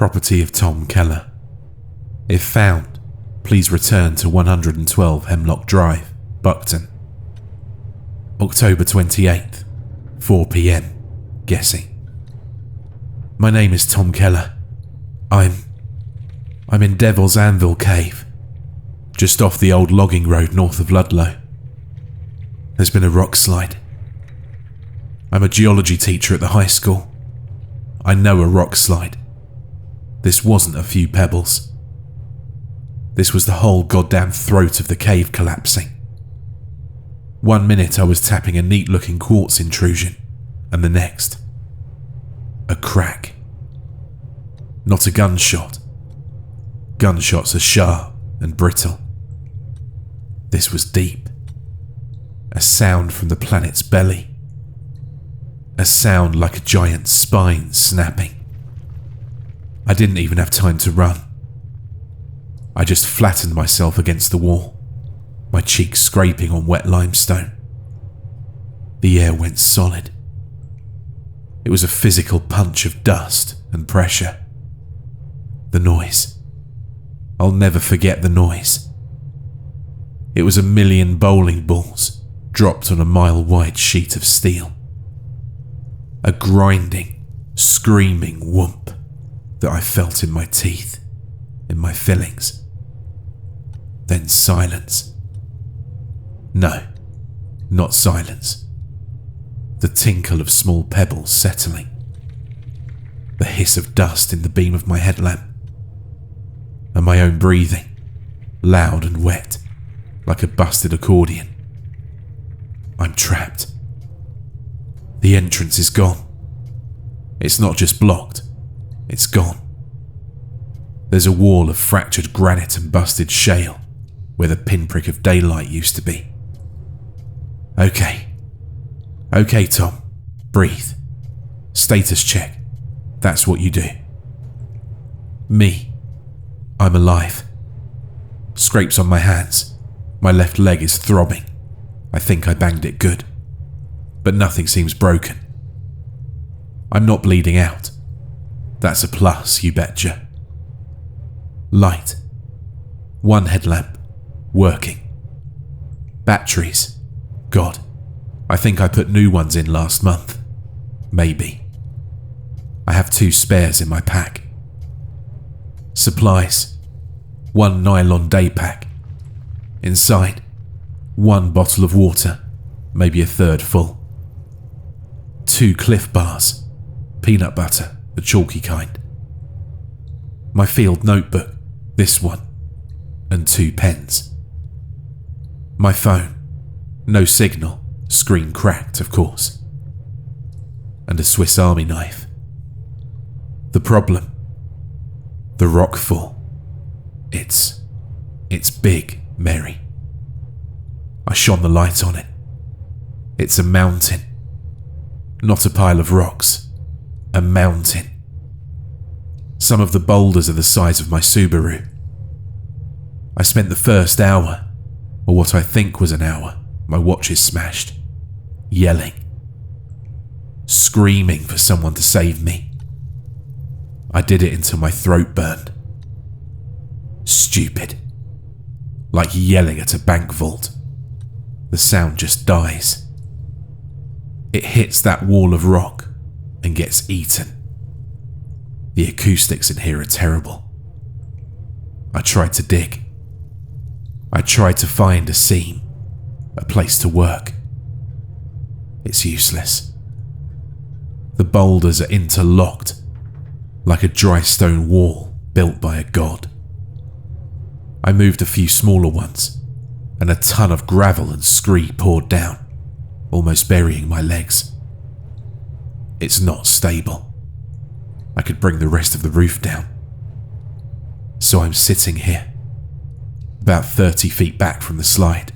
property of Tom Keller. If found, please return to 112 Hemlock Drive, Buckton. October 28th, 4 p.m. Guessing. My name is Tom Keller. I'm in Devil's Anvil Cave, just off the old logging road north of Ludlow. There's been a rock slide. I'm a geology teacher at the high school. I know a rock slide. This wasn't a few pebbles. This was the whole goddamn throat of the cave collapsing. 1 minute I was tapping a neat-looking quartz intrusion, and the next, a crack. Not a gunshot. Gunshots are sharp and brittle. This was deep. A sound from the planet's belly. A sound like a giant's spine snapping. I didn't even have time to run. I just flattened myself against the wall, my cheeks scraping on wet limestone. The air went solid. It was a physical punch of dust and pressure. The noise. I'll never forget the noise. It was a million bowling balls dropped on a mile-wide sheet of steel. A grinding, screaming whoomp that I felt in my teeth, in my fillings. Then silence. No, not silence. The tinkle of small pebbles settling. The hiss of dust in the beam of my headlamp. And my own breathing, loud and wet, like a busted accordion. I'm trapped. The entrance is gone. It's not just blocked, it's gone. There's a wall of fractured granite and busted shale where the pinprick of daylight used to be. Okay, Tom, breathe. Status check. That's what you do. Me, I'm alive. Scrapes on my hands. My left leg is throbbing. I think I banged it good. But nothing seems broken. I'm not bleeding out. That's a plus, you betcha. Light. One headlamp. Working. Batteries. God, I think I put new ones in last month. Maybe. I have 2 spares in my pack. Supplies. 1 nylon day pack. Inside, 1 bottle of water, maybe a third full. 2 Cliff bars, peanut butter, the chalky kind. My field notebook, this one, and 2 pens. My phone, no signal, screen cracked, of course. And a Swiss Army knife. The problem, the rockfall. It's big, Mary. I shone the light on it. It's a mountain. Not a pile of rocks. A mountain. Some of the boulders are the size of my Subaru. I spent the first hour, or what I think was an hour, my watch is smashed, yelling. Screaming for someone to save me. I did it until my throat burned. Stupid. Like yelling at a bank vault. The sound just dies. It hits that wall of rock and gets eaten. The acoustics in here are terrible. I tried to dig. I tried to find a seam, a place to work. It's useless. The boulders are interlocked, like a dry stone wall built by a god. I moved a few smaller ones, and a ton of gravel and scree poured down, almost burying my legs. It's not stable. I could bring the rest of the roof down. So I'm sitting here, about 30 feet back from the slide.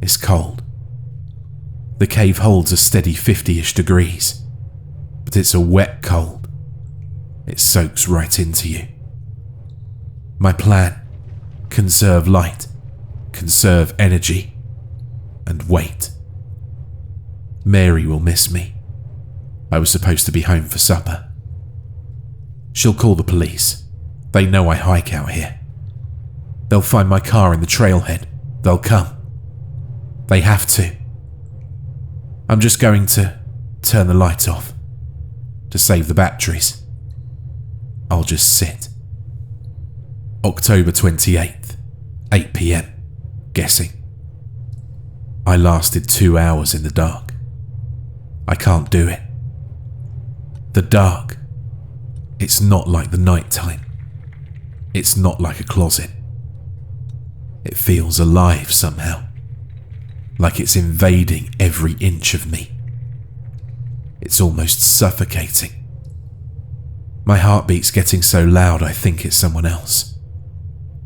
It's cold. The cave holds a steady 50-ish degrees, but it's a wet cold. It soaks right into you. My plan, conserve light, conserve energy, and wait. Mary will miss me. I was supposed to be home for supper. She'll call the police. They know I hike out here. They'll find my car in the trailhead. They'll come. They have to. I'm just going to turn the light off to save the batteries. I'll just sit. October 28th, 8 p.m. Guessing. I lasted 2 hours in the dark. I can't do it. The dark. It's not like the night time. It's not like a closet. It feels alive somehow. Like it's invading every inch of me. It's almost suffocating. My heartbeat's getting so loud I think it's someone else.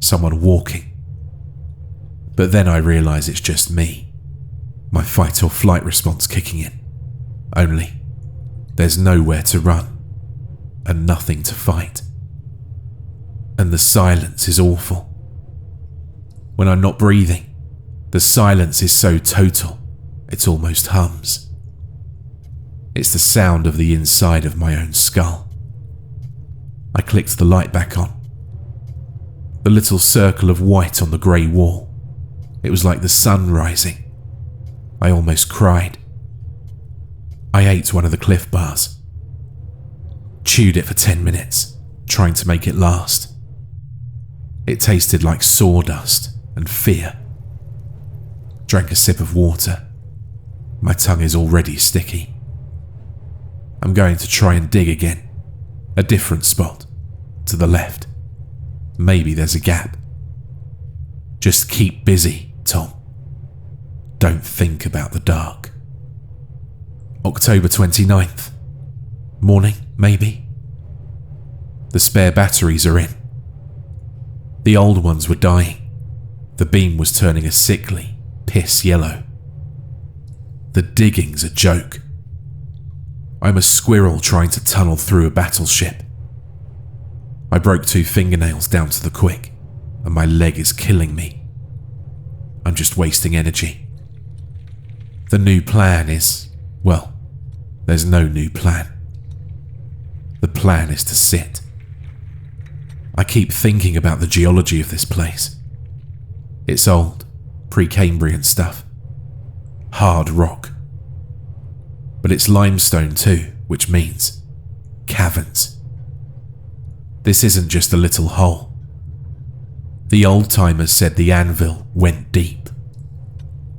Someone walking. But then I realise it's just me. My fight or flight response kicking in. Only, there's nowhere to run. And nothing to fight. And the silence is awful. When I'm not breathing, the silence is so total, it almost hums. It's the sound of the inside of my own skull. I clicked the light back on. The little circle of white on the grey wall. It was like the sun rising. I almost cried. I ate one of the Cliff Bars. Chewed it for 10 minutes, trying to make it last. It tasted like sawdust and fear. Drank a sip of water. My tongue is already sticky. I'm going to try and dig again. A different spot. To the left. Maybe there's a gap. Just keep busy, Tom. Don't think about the dark. October 29th. Morning, maybe. The spare batteries are in. The old ones were dying. The beam was turning a sickly, piss yellow. The digging's a joke. I'm a squirrel trying to tunnel through a battleship. I broke 2 fingernails down to the quick, and my leg is killing me. I'm just wasting energy. The new plan is, well, there's no new plan. The plan is to sit. I keep thinking about the geology of this place. It's old, Precambrian stuff. Hard rock. But it's limestone too, which means caverns. This isn't just a little hole. The old-timers said the anvil went deep.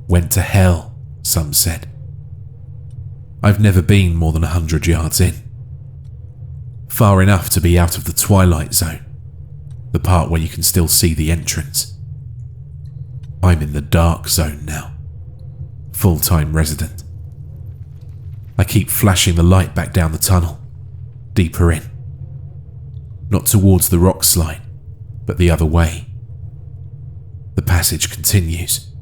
Went to hell, some said. I've never been more than 100 yards in. Far enough to be out of the twilight zone, the part where you can still see the entrance. I'm in the dark zone now. Full-time resident. I keep flashing the light back down the tunnel, deeper in. Not towards the rock slide, but the other way. The passage continues.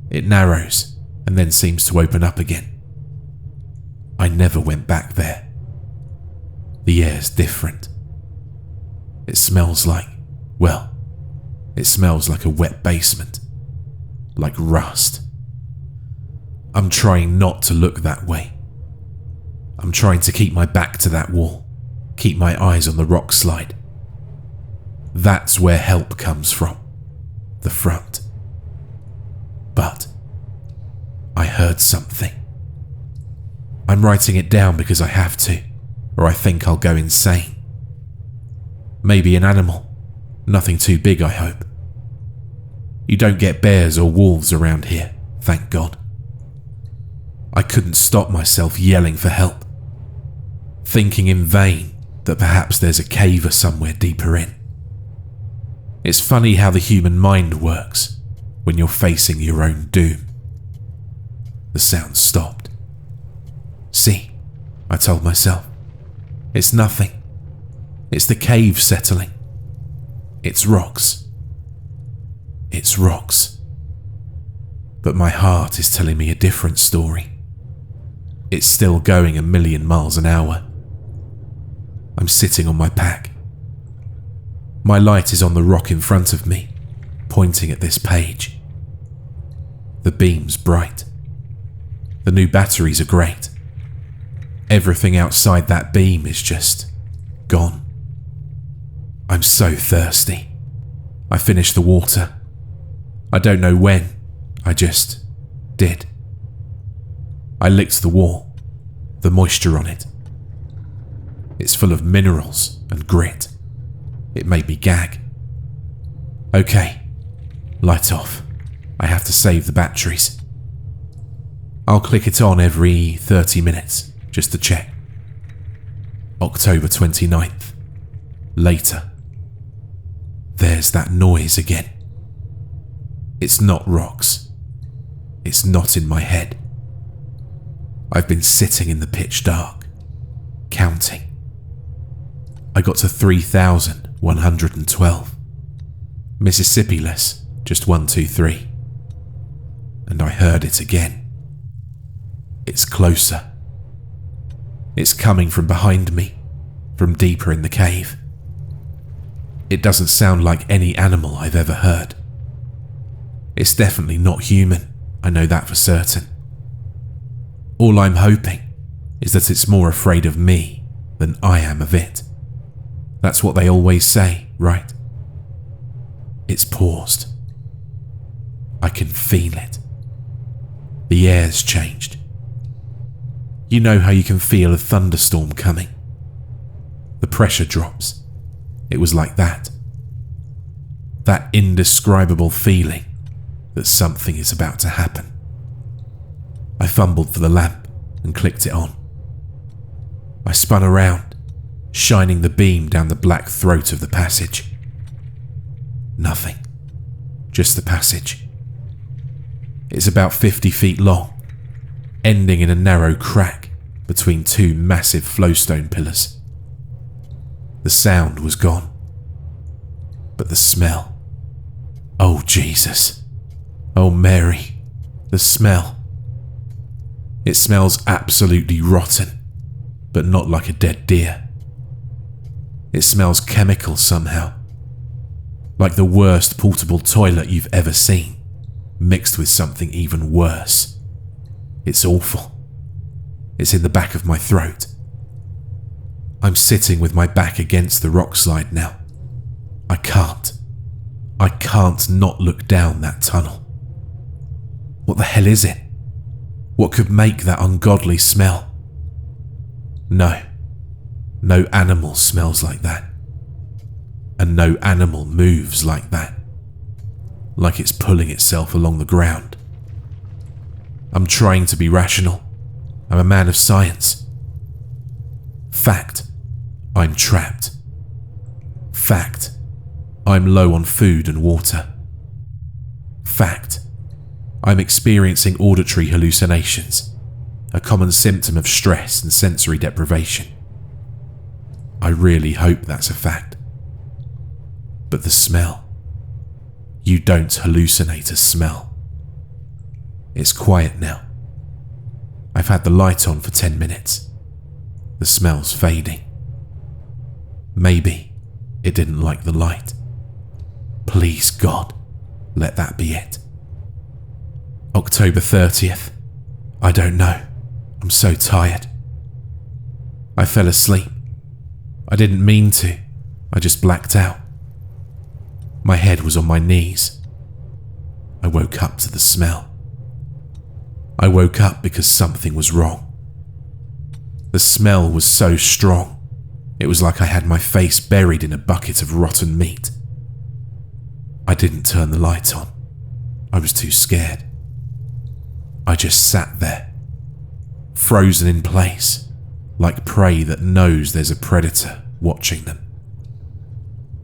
It narrows and then seems to open up again. I never went back there. The air's different. It smells like, well, it smells like a wet basement. Like rust. I'm trying not to look that way. I'm trying to keep my back to that wall. Keep my eyes on the rock slide. That's where help comes from. The front. But I heard something. I'm writing it down because I have to, or I think I'll go insane. Maybe an animal. Nothing too big, I hope. You don't get bears or wolves around here, thank God. I couldn't stop myself yelling for help. Thinking in vain that perhaps there's a cave or somewhere deeper in. It's funny how the human mind works when you're facing your own doom. The sound stopped. See, I told myself, it's nothing. It's the cave settling. It's rocks. It's rocks. But my heart is telling me a different story. It's still going 1,000,000 miles an hour. I'm sitting on my pack. My light is on the rock in front of me, pointing at this page. The beam's bright. The new batteries are great. Everything outside that beam is just gone. I'm so thirsty. I finished the water. I don't know when, I just did. I licked the wall, the moisture on it. It's full of minerals and grit. It made me gag. Okay, light off. I have to save the batteries. I'll click it on every 30 minutes, just to check. October 29th. Later. There's that noise again. It's not rocks. It's not in my head. I've been sitting in the pitch dark, counting. I got to 3,112. Mississippi-less, just 1, 2, 3. And I heard it again. It's closer. It's coming from behind me, from deeper in the cave. It doesn't sound like any animal I've ever heard. It's definitely not human, I know that for certain. All I'm hoping is that it's more afraid of me than I am of it. That's what they always say, right? It's paused. I can feel it. The air's changed. You know how you can feel a thunderstorm coming? The pressure drops. It was like that. That indescribable feeling that something is about to happen. I fumbled for the lamp and clicked it on. I spun around, shining the beam down the black throat of the passage. Nothing. Just the passage. It's about 50 feet long, ending in a narrow crack between two massive flowstone pillars. The sound was gone. But the smell. Oh, Jesus. Oh, Mary. The smell. It smells absolutely rotten, but not like a dead deer. It smells chemical somehow. Like the worst portable toilet you've ever seen, mixed with something even worse. It's awful. It's in the back of my throat. I'm sitting with my back against the rock slide now. I can't not look down that tunnel. What the hell is it? What could make that ungodly smell? No animal smells like that. And no animal moves like that. Like it's pulling itself along the ground. I'm trying to be rational. I'm a man of science. Fact, I'm trapped. Fact, I'm low on food and water. Fact, I'm experiencing auditory hallucinations, a common symptom of stress and sensory deprivation. I really hope that's a fact. But the smell. You don't hallucinate a smell. It's quiet now. I've had the light on for 10 minutes. The smell's fading. Maybe it didn't like the light. Please, God, let that be it. October 30th. I don't know. I'm so tired. I fell asleep. I didn't mean to. I just blacked out. My head was on my knees. I woke up to the smell. I woke up because something was wrong. The smell was so strong, it was like I had my face buried in a bucket of rotten meat. I didn't turn the light on. I was too scared. I just sat there, frozen in place, like prey that knows there's a predator watching them.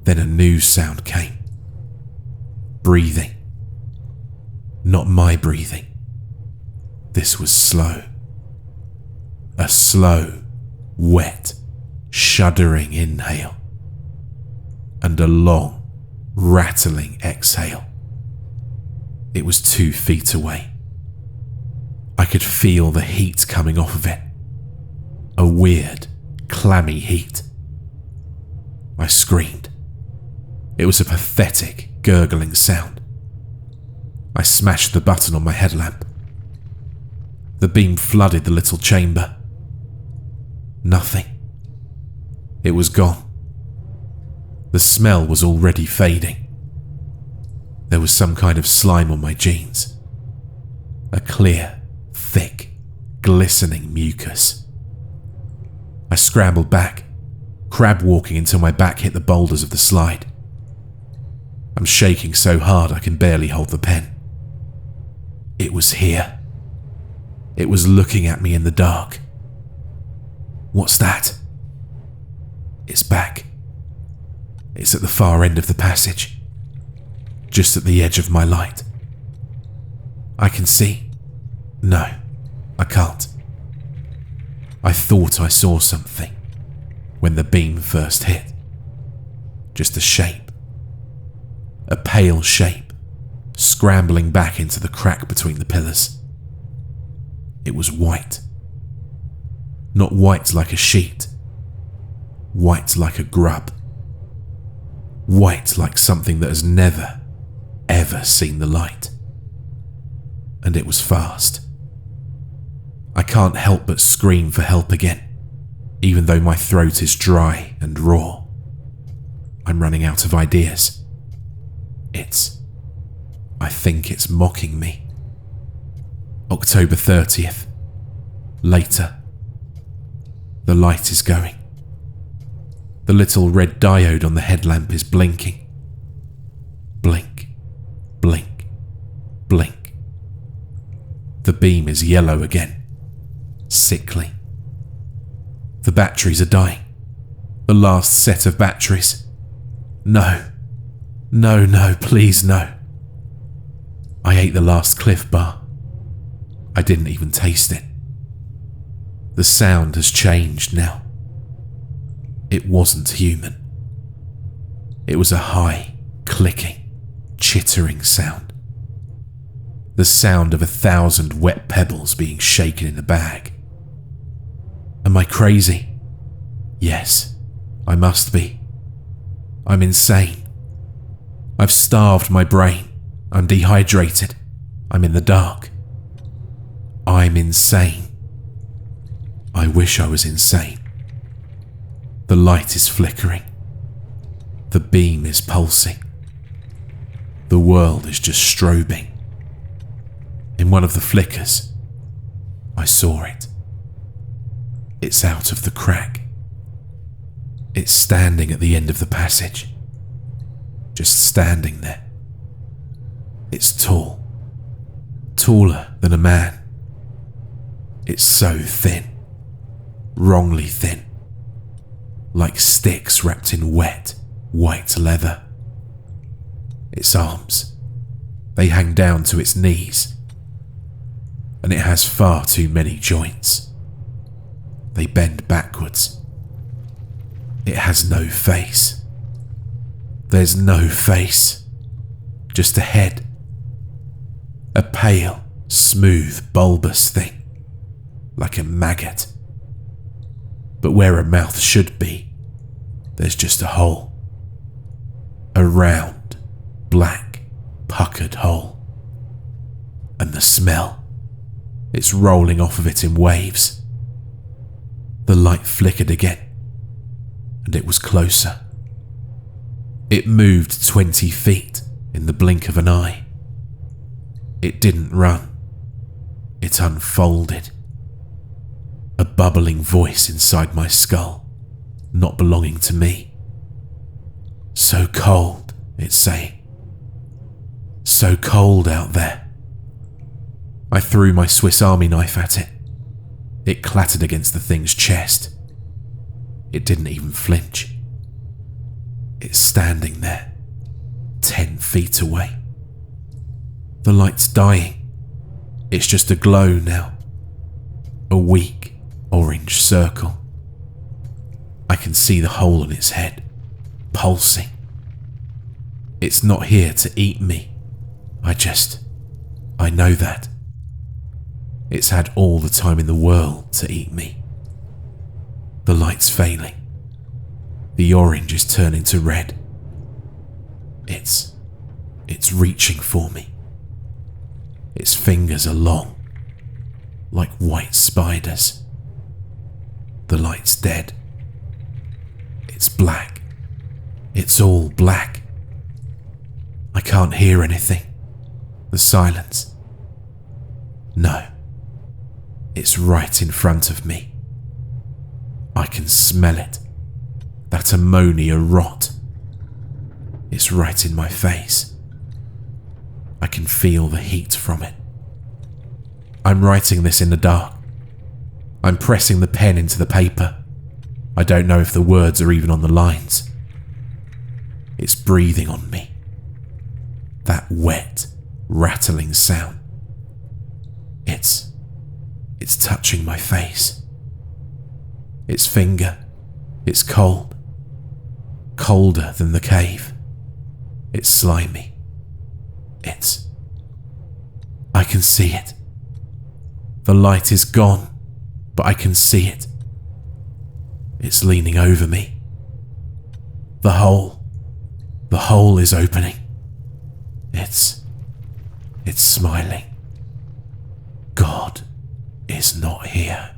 Then a new sound came. Breathing. Not my breathing. This was slow. A slow, wet, shuddering inhale. And a long, rattling exhale. It was 2 feet away. I could feel the heat coming off of it. A weird, clammy heat. I screamed. It was a pathetic, gurgling sound. I smashed the button on my headlamp. The beam flooded the little chamber. Nothing. It was gone. The smell was already fading. There was some kind of slime on my jeans. A clear, thick, glistening mucus. I scrambled back, crab walking until my back hit the boulders of the slide. I'm shaking so hard I can barely hold the pen. It was here. It was looking at me in the dark. What's that? It's back. It's at the far end of the passage, just at the edge of my light. I can see. No, I can't. I thought I saw something when the beam first hit. Just a shape. A pale shape, scrambling back into the crack between the pillars. It was white. Not white like a sheet. White like a grub. White like something that has never, ever seen the light. And it was fast. I can't help but scream for help again, even though my throat is dry and raw. I'm running out of ideas. I think it's mocking me. October 30th. Later. The light is going. The little red diode on the headlamp is blinking. Blink, blink, blink. The beam is yellow again. Sickly. The batteries are dying. The last set of batteries. No. No, no, please no. I ate the last Cliff Bar. I didn't even taste it. The sound has changed now. It wasn't human. It was a high, clicking, chittering sound. The sound of 1,000 wet pebbles being shaken in a bag. Am I crazy? Yes, I must be. I'm insane. I've starved my brain. I'm dehydrated. I'm in the dark. I'm insane. I wish I was insane. The light is flickering. The beam is pulsing. The world is just strobing. In one of the flickers, I saw it. It's out of the crack. It's standing at the end of the passage. Just standing there. It's tall. Taller than a man. It's so thin. Wrongly thin. Like sticks wrapped in wet, white leather. Its arms, they hang down to its knees. And it has far too many joints. They bend backwards. It has no face. There's no face. Just a head. A pale, smooth, bulbous thing. Like a maggot. But where a mouth should be, there's just a hole. A round, black, puckered hole. And the smell, it's rolling off of it in waves. The light flickered again, and it was closer. It moved 20 feet in the blink of an eye. It didn't run. It unfolded. A bubbling voice inside my skull, not belonging to me. So cold, it's saying. So cold out there. I threw my Swiss Army knife at it. It clattered against the thing's chest. It didn't even flinch. It's standing there, 10 feet away. The light's dying. It's just a glow now. A weak, orange circle. I can see the hole in its head, pulsing. It's not here to eat me. I know that. It's had all the time in the world to eat me. The light's failing. The orange is turning to red. It's reaching for me. Its fingers are long, like white spiders. The light's dead. It's black. It's all black. I can't hear anything. The silence. No. It's right in front of me. I can smell it. That ammonia rot. It's right in my face. I can feel the heat from it. I'm writing this in the dark. I'm pressing the pen into the paper. I don't know if the words are even on the lines. It's breathing on me. That wet, rattling sound. It's touching my face. Its finger. It's cold. Colder than the cave. It's slimy. I can see it. The light is gone, but I can see it. It's leaning over me. The hole is opening. It's smiling. God is not here.